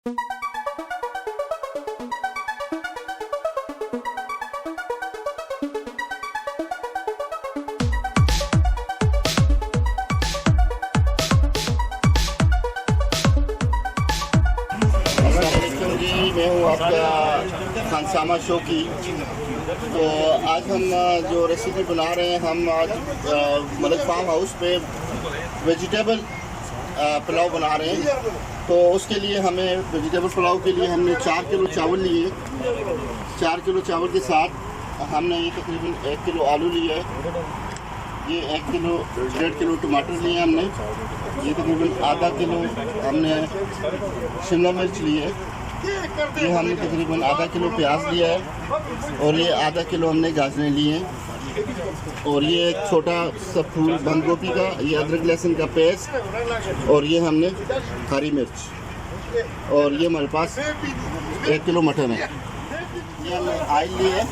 मैं हूँ आपका खानसामा शो की। तो आज हम जो रेसिपी बना रहे हैं, हम आज मलिक फार्म हाउस पे वेजिटेबल पुलाव बना रहे हैं। तो उसके लिए हमें वेजिटेबल पुलाव के लिए हमने 4 किलो चावल लिए। 4 किलो चावल के साथ हमने ये तकरीबन 1 किलो आलू लिया है। ये 1 किलो 1.5 किलो टमाटर लिए हमने। ये तकरीबन आधा किलो हमने शिमला मिर्च ली है। ये हमने तकरीबन आधा किलो प्याज लिया है और ये आधा किलो हमने गाजरें ली हैं। और ये एक छोटा सा फूल बंद गोभी का, ये अदरक लहसुन का पेस्ट और ये हमने हरी मिर्च और ये हमारे पास 1 किलो मटन है। ये हमने ऑयल लिया है।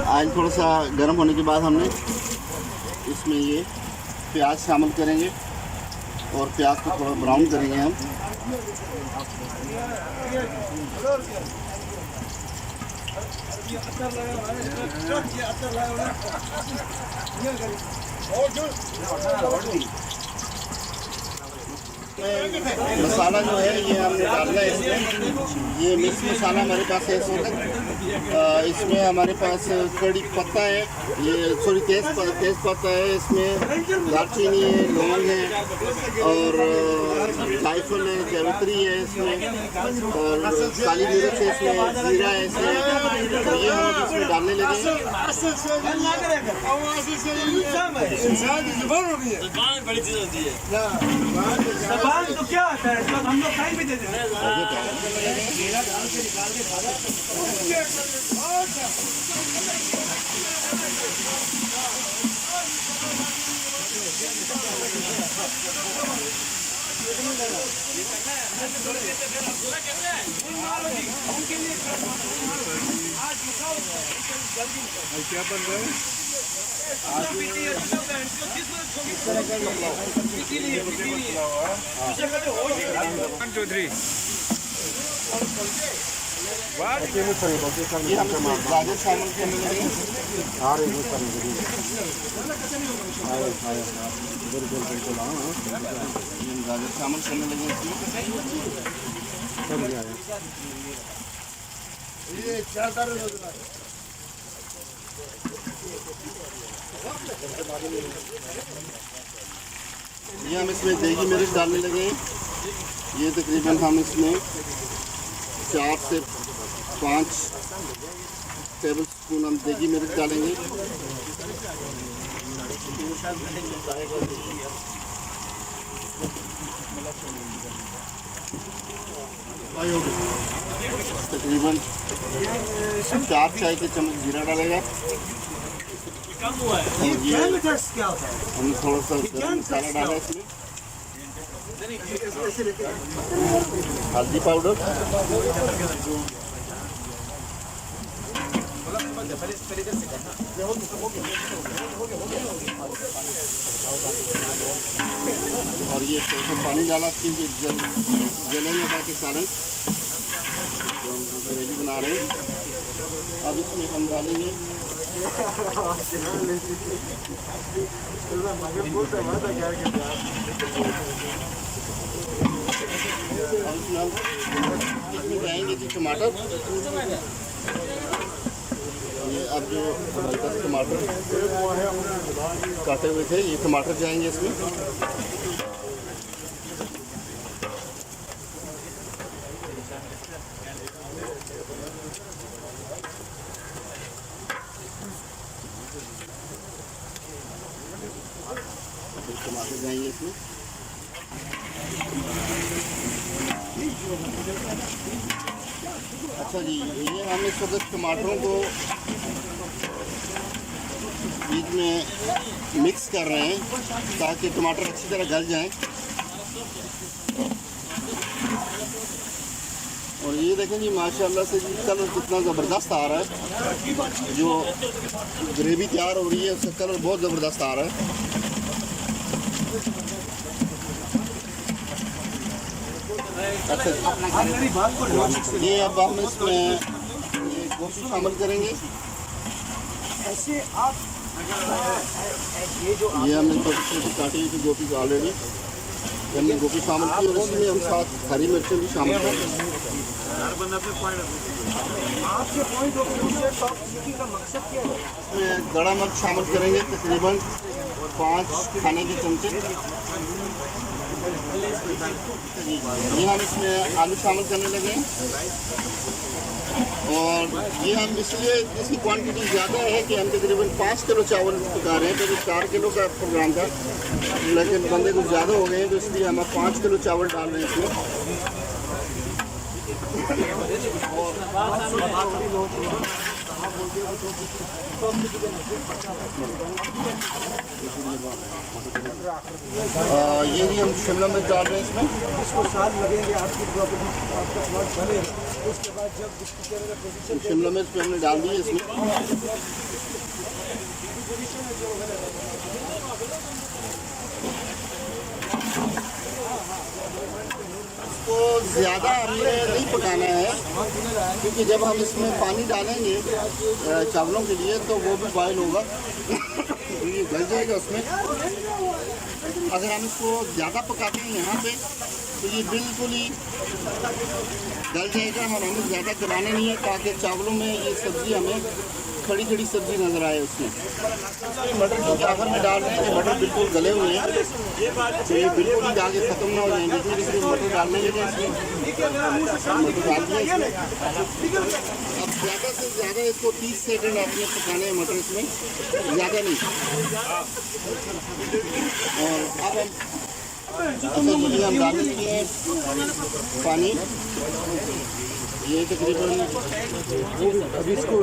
ऑयल थोड़ा सा गर्म होने के बाद हमने इसमें ये प्याज शामिल करेंगे और प्याज को थोड़ा ब्राउन करेंगे हम। मसाला जो है ये हमने डालना है इसमें। ये मिक्स मसाला हमारे पास है इस वक्त। इसमें हमारे पास कड़ी पत्ता है, ये सॉरी तेज पत्ता है, इसमें दालचीनी है, लौंग है और जायफल है, जावित्री है इसमें और काली मिर्च है, इसमें जीरा है इसमें। तो ये हम इसमें डालने लगे। बड़ी चीज होती है। तो क्या होता है, तो हम लोग टाइम भी देते हैं। क्या बन रहा है? ये हम गाजर शामिल करने लगे। गाजर शामिल करने लगे ये हम इसमें देगी मिर्च डालने लगे। ये तकरीबन हम इसमें 4 से 5 टेबल स्पून हम देगी मिर्च डालेंगे। तकरीबन 4 चाय के चम्मच जीरा डालेगा। ये हमने थोड़ा सा मसाला डाला इसमें, हल्दी पाउडर, और ये थोड़ा सा पानी डाला क्योंकि जलेंगे ताकि सालन जो हम ग्रेवी बना रहे हैं। अब इसमें हम डालेंगे इसमें जाएंगे जी टमाटर। ये अब जो हमारे पास टमाटर काटे हुए थे, ये टमाटर जाएंगे इसमें। टमाटर जाएंगे इसमें। अच्छा जी, ये हम इस वक्त टमाटरों को बीच में मिक्स कर रहे हैं ताकि टमाटर अच्छी तरह गल जाएं। और ये देखें जी माशाल्लाह से कलर कितना ज़बरदस्त आ रहा है। जो ग्रेवी तैयार हो रही है उसका कलर बहुत ज़बरदस्त आ रहा है। अच्छा आप मेरी बात को लॉजिक से ये अब हम इसमें ये गोश्त शामिल करेंगे। ऐसे आप ये जो ये हमने छोटी छोटी काटी हुई थी गोभी को ऑलरेडी, हमने गोभी शामिल की और इसमें हम साथ हरी मिर्चें भी शामिल करेंगे। आपके पॉइंट ऑफ व्यू से टॉप सीखने का मकसद क्या है? इसमें गड़ा मिर्च शामिल करेंगे तकरीबन 5 खाने के चमचे। ये हम इसमें आलू शामिल करने लगे और ये हम इसलिए इसकी क्वांटिटी ज़्यादा है कि हम तकरीबन 5 किलो चावल पका रहे हैं। तो 4 किलो का प्रोग्राम था, लेकिन बंदे कुछ ज़्यादा हो गए हैं तो इसलिए हम 5 किलो चावल डाल रहे हैं इसमें। ये भी हम शिमला मिर्च डाल रहे हैं इसमें। इसको साल लगेंगे आपकी प्रॉपर्टी आपका प्लॉट बने, उसके बाद जब इसकी तरह का पोजीशन शिमला मिर्च भी हमने डाल दी है इसमें। इसको ज़्यादा हमने नहीं पकाना है, क्योंकि जब हम इसमें पानी डालेंगे चावलों के लिए तो वो भी बॉयल होगा तो ये गल जाएगा उसमें। अगर हम इसको ज़्यादा पकाते हैं यहाँ पे तो ये बिल्कुल ही गल जाएगा और हमें ज़्यादा गलाना नहीं है, ताकि चावलों में ये सब्ज़ी हमें खड़ी खड़ी सब्ज़ी नज़र आए उसमें। मटर जो कि आखिर में डाल रहे हैं, मटर बिल्कुल गले हुए हैं तो ये बिल्कुल ही आगे ख़त्म ना हो जाएंगे, इसलिए मटर डालने लगे इसमें। मटर डाल दिया इसमें। अब ज़्यादा से ज़्यादा इसको 30 सेकंड आपने पकाने हैं मटर इसमें, ज़्यादा नहीं। और अब हम ये हम डाल देते हैं पानी, ये तकरीबन अभी इसको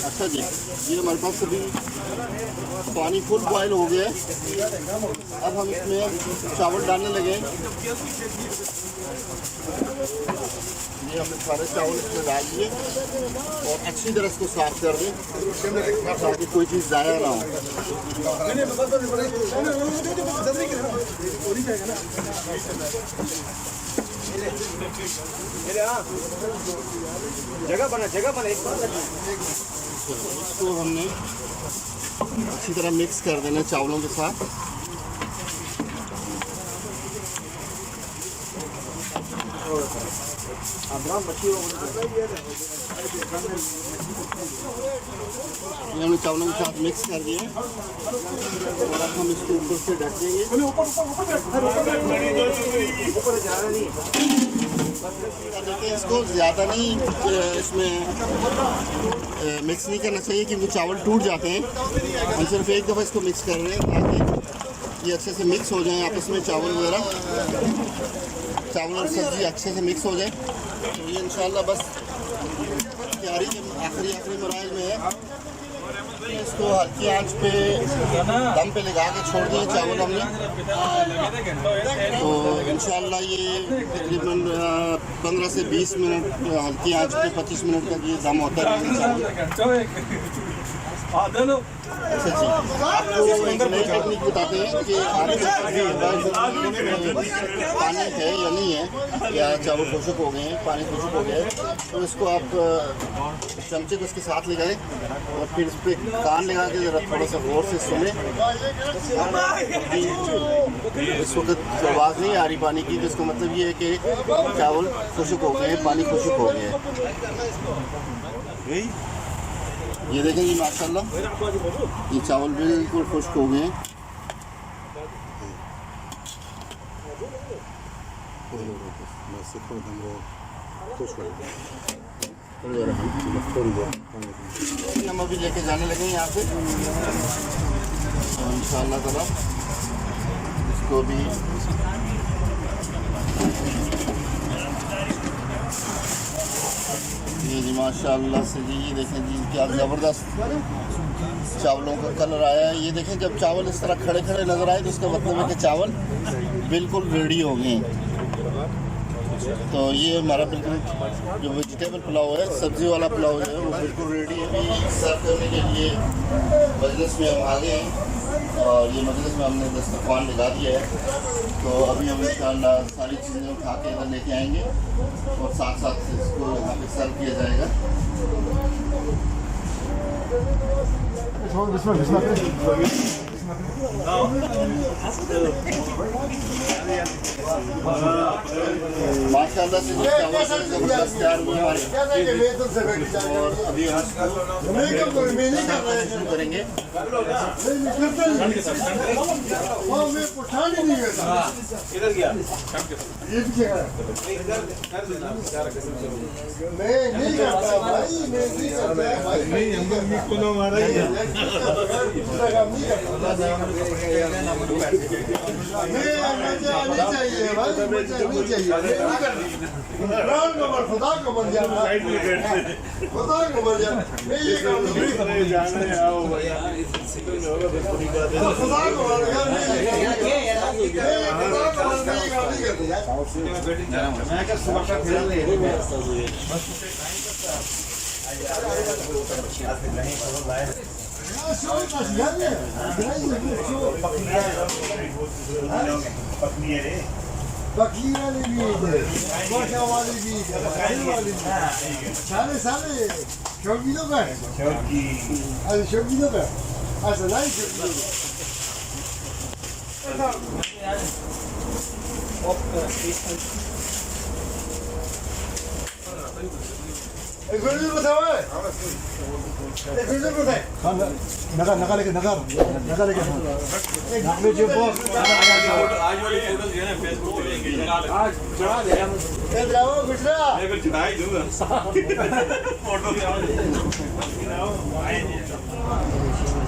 अच्छा जी, ये हमारे पास अभी पानी फुल बॉयल हो गया है। अब हम इसमें चावल डालने लगे। ये हमने सारे चावल इसमें डाल दिए और अच्छी तरह इसको साफ कर दें ताकि कोई चीज़ ज़ाया ना हो। जगह बना इसको हमने अच्छी तरह मिक्स कर देना चावलों के साथ। ये हमने चावलों के साथ मिक्स कर दिए और अब हम इसको ऊपर से ढक देंगे। देखिए इसको ज़्यादा नहीं इसमें मिक्स नहीं करना चाहिए, क्योंकि चावल टूट जाते हैं। हम सिर्फ एक दफ़ा इसको मिक्स कर रहे हैं ताकि ये अच्छे से मिक्स हो जाए आपस में, चावल वगैरह, चावल और सब्ज़ी अच्छे से मिक्स हो जाए। तो ये इंशाल्लाह बस तैयारी के आखिरी मराइल में है। इसको हल्की आंच पे दम पे लगा के छोड़ दिए चावल हमने, तो इंशाल्लाह ये तकरीबन 15 से 20 मिनट हल्की आंच पे 25 मिनट तक ये दम होता है। अच्छा जी, आपको एक नई टेक्निक बताते हैं कि पानी है या नहीं है, या चावल खुशक हो गए हैं, पानी खुशक हो गया है, तो इसको आप चमचे को इसके साथ लगाएं और फिर इस पर कान लगा के ज़रा थोड़ा सा गौर से सुने। इस वक्त आवाज़ नहीं आ रही पानी की, जिसका मतलब ये है कि चावल खुशक हो गए हैं, पानी खुशक हो गया है। ये देखें जी माशाल्लाह ये चावल बिल्कुल खुश्क हो गए हैं। हम अभी लेके जाने लगे यहाँ से इंशाअल्लाह ताला इसको भी ये जी माशाअल्लाह से जी, ये देखें जी क्या ज़बरदस्त चावलों का कलर आया है। ये देखें जब चावल इस तरह खड़े खड़े नज़र आए तो उसका मतलब है कि चावल बिल्कुल रेडी हो गए हैं। तो ये हमारा बिल्कुल जो वेजिटेबल पुलाव है, सब्ज़ी वाला पुलाव जो है वो बिल्कुल रेडी है। सर्व करने के लिए मजलिस में हम आ गए हैं और ये मजलिस में हमने दस्तरखान लगा दिया है। तो अभी हम इंशाअल्लाह सारी चीज़ें उठा के इधर लेके आएंगे और साथ साथ इसको यहाँ पे सर्व किया जाएगा। माशाअल्लाह से जबरदस्त तैयार हुए और अभी हम शुरू करेंगे। इधर गया Bakire libiydi, kocaman libiydi, Sale, çok iyi be. Çok iyi. Hadi çok iyi be. Hadi lan çok iyi. Gözünü mü tamam? Gözünü mü tamam? Naga लेके नगा लेके में जो बॉक्स आज वाली फोटोज जो है ना फेसबुक पे लेंगे आज चढ़ा दे Bravo Gülşah. मैं फिर चढ़ा ही दूंगा फोटो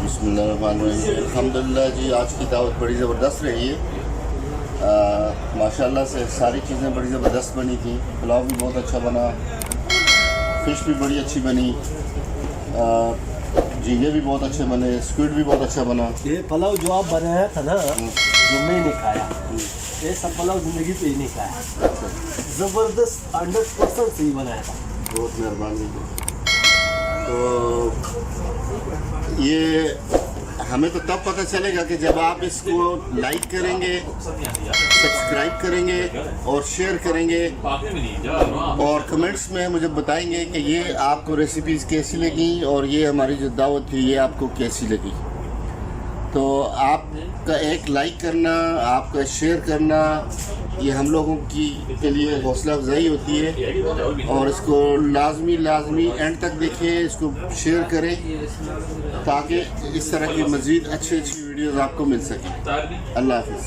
बिस्मिल्लाहिर्रहमानिर्रहीम। अल्हम्दुलिल्लाह जी, आज की दावत बड़ी ज़बरदस्त रही है। माशाल्लाह से सारी चीज़ें बड़ी ज़बरदस्त बनी थी। पुलाव भी बहुत अच्छा बना, फ़िश भी बड़ी अच्छी बनी, झींगे भी बहुत अच्छे बने, स्क्विड भी बहुत अच्छा बना। ये पुलाव जो आप बनाया था ना, जो मैं नहीं खाया, ये सब पुलाव जिंदगी पे ही नहीं खाया। जबरदस्त 100% सही बनाया था। बहुत मेहरबानी। तो ये हमें तो तब पता चलेगा कि जब आप इसको लाइक करेंगे, सब्सक्राइब करेंगे और शेयर करेंगे और कमेंट्स में मुझे बताएंगे कि ये आपको रेसिपीज़ कैसी लगी और ये हमारी जो दावत थी ये आपको कैसी लगी। तो आपका एक लाइक करना, आपका शेयर करना, ये हम लोगों के लिए हौसला अफजाई होती है। और इसको लाजमी एंड तक देखें, इसको शेयर करें ताकि इस तरह की मज़ीद अच्छी वीडियोज़ आपको मिल सकें। अल्लाह हाफ़िज़।